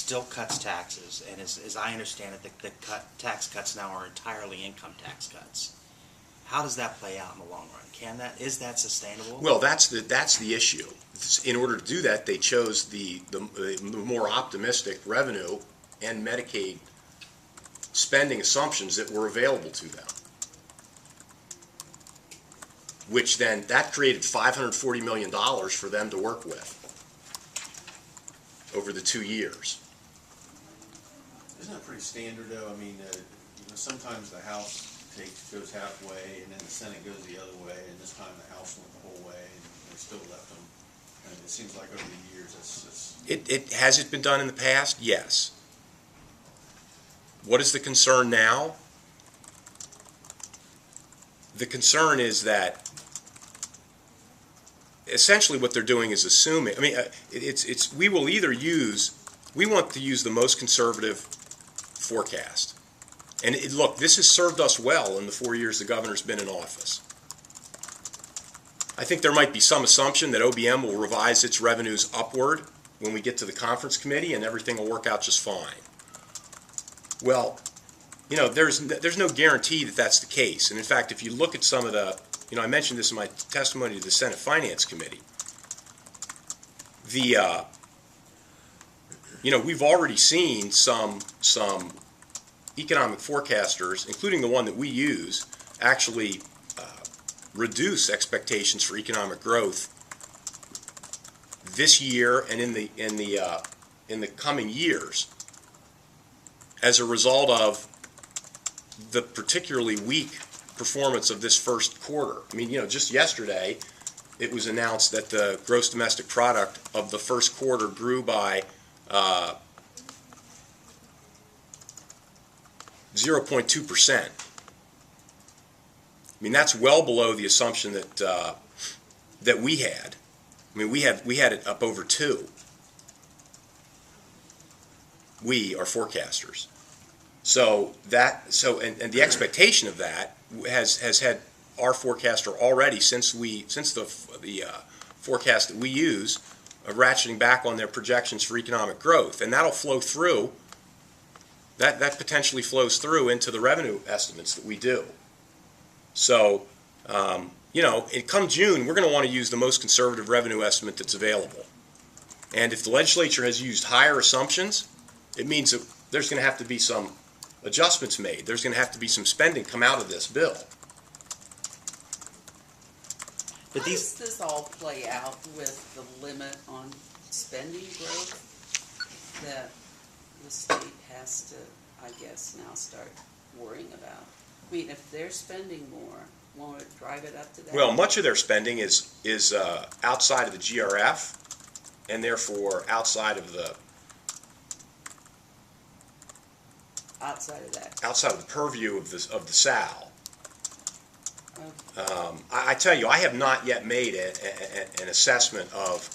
still cuts taxes, and as I understand it, the tax cuts now are entirely income tax cuts. How does that play out in the long run? Is that sustainable? Well, that's the issue. In order to do that, they chose the more optimistic revenue and Medicaid spending assumptions that were available to them, which then that created $540 million for them to work with over the 2 years. Isn't that pretty standard, though? I mean, sometimes the House goes halfway, and then the Senate goes the other way, and this time the House went the whole way, and they still left them. And it seems like over the years, Has it been done in the past? Yes. What is the concern now? The concern is that essentially what they're doing is assuming. I mean, we want to use the most conservative forecast. And look, this has served us well in the 4 years the governor's been in office. I think there might be some assumption that OBM will revise its revenues upward when we get to the conference committee and everything will work out just fine. Well, there's no guarantee that that's the case. And in fact, if you look at some of the, I mentioned this in my testimony to the Senate Finance Committee, we've already seen some economic forecasters, including the one that we use, actually reduce expectations for economic growth this year and in the coming years as a result of the particularly weak performance of this first quarter. I mean, just yesterday it was announced that the gross domestic product of the first quarter grew by 0.2%. I mean, that's well below the assumption that we had. I mean, we had it up over 2. We are forecasters. And the expectation of that has had our forecaster already since the forecast that we use of ratcheting back on their projections for economic growth, and that'll flow through. That potentially flows through into the revenue estimates that we do. So, come June, we're going to want to use the most conservative revenue estimate that's available. And if the legislature has used higher assumptions, it means that there's going to have to be some adjustments made. There's going to have to be some spending come out of this bill. How does this all play out with the limit on spending growth that the state has to, I guess, now start worrying about? I mean, if they're spending more, won't it drive it up to that? Well, much of their spending is outside of the GRF, and therefore outside of the purview of the SAL. Okay. I tell you, I have not yet made an assessment of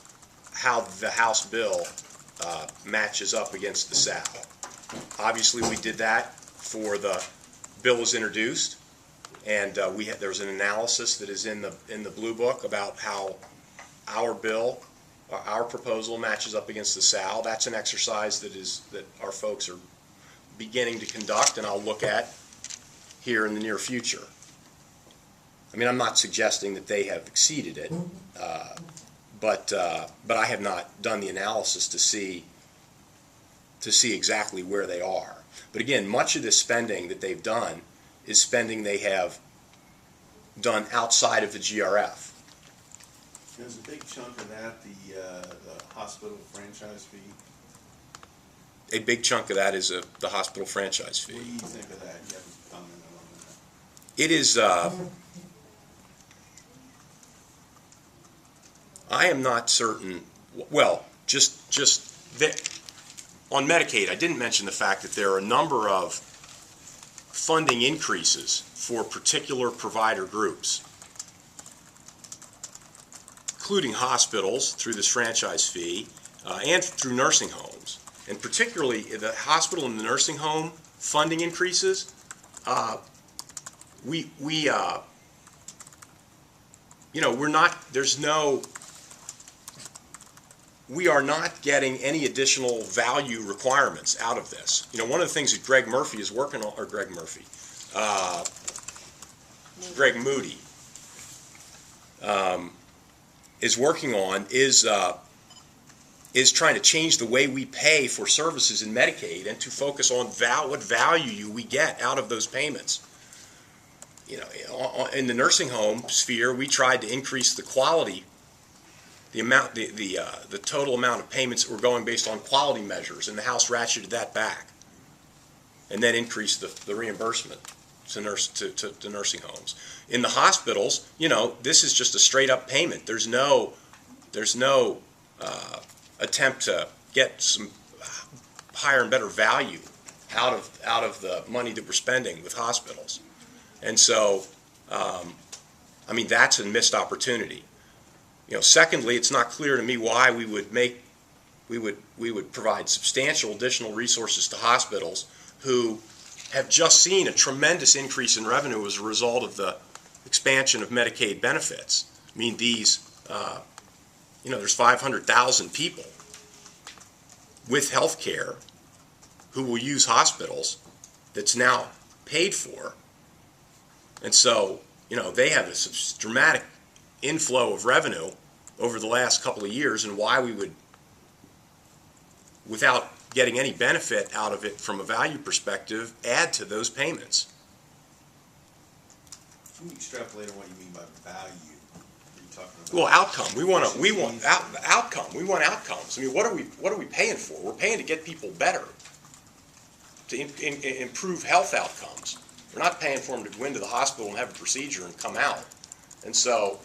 how the House bill matches up against the SAL. Obviously, we did that for the bill was introduced, and there was an analysis that is in the Blue Book about how our bill, our proposal matches up against the SAL. That's an exercise that our folks are beginning to conduct, and I'll look at here in the near future. I mean, I'm not suggesting that they have exceeded it, but I have not done the analysis to see exactly where they are. But again, much of this spending that they've done is spending they have done outside of the GRF. There's a big chunk of that, the hospital franchise fee. A big chunk of that is the hospital franchise fee. What do you think of that? You haven't commented on that. It is. I am not certain. Well, just that on Medicaid, I didn't mention the fact that there are a number of funding increases for particular provider groups, including hospitals through this franchise fee and through nursing homes. And particularly the hospital and the nursing home funding increases, we're not, there's no, we are not getting any additional value requirements out of this. You know, one of the things that Greg Murphy is working on, or Greg Moody, is working on is trying to change the way we pay for services in Medicaid and to focus on what value we get out of those payments. You know, in the nursing home sphere, we tried to increase the quality, the amount, the total amount of payments that were going based on quality measures, and the House ratcheted that back, and then increased the reimbursement to nursing homes. In the hospitals, you know, this is just a straight up payment. There's no attempt to get some higher and better value out of the money that we're spending with hospitals. And so, I mean, that's a missed opportunity. You know, secondly, it's not clear to me why we would provide substantial additional resources to hospitals who have just seen a tremendous increase in revenue as a result of the expansion of Medicaid benefits. I mean, you know, there's 500,000 people with health care who will use hospitals that's now paid for. And so, you know, they have a dramatic inflow of revenue over the last couple of years, and why we would, without getting any benefit out of it from a value perspective, add to those payments. Can you extrapolate on what you mean by value? Are you talking about? Well, outcome. We want outcome. We want outcomes. I mean, what are we paying for? We're paying to get people better, to improve health outcomes. We're not paying for them to go into the hospital and have a procedure and come out. And so,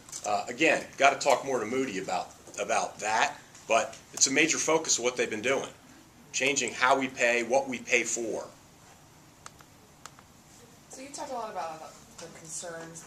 again, got to talk more to Moody about that. But it's a major focus of what they've been doing, changing how we pay, what we pay for. So you talked a lot about the concerns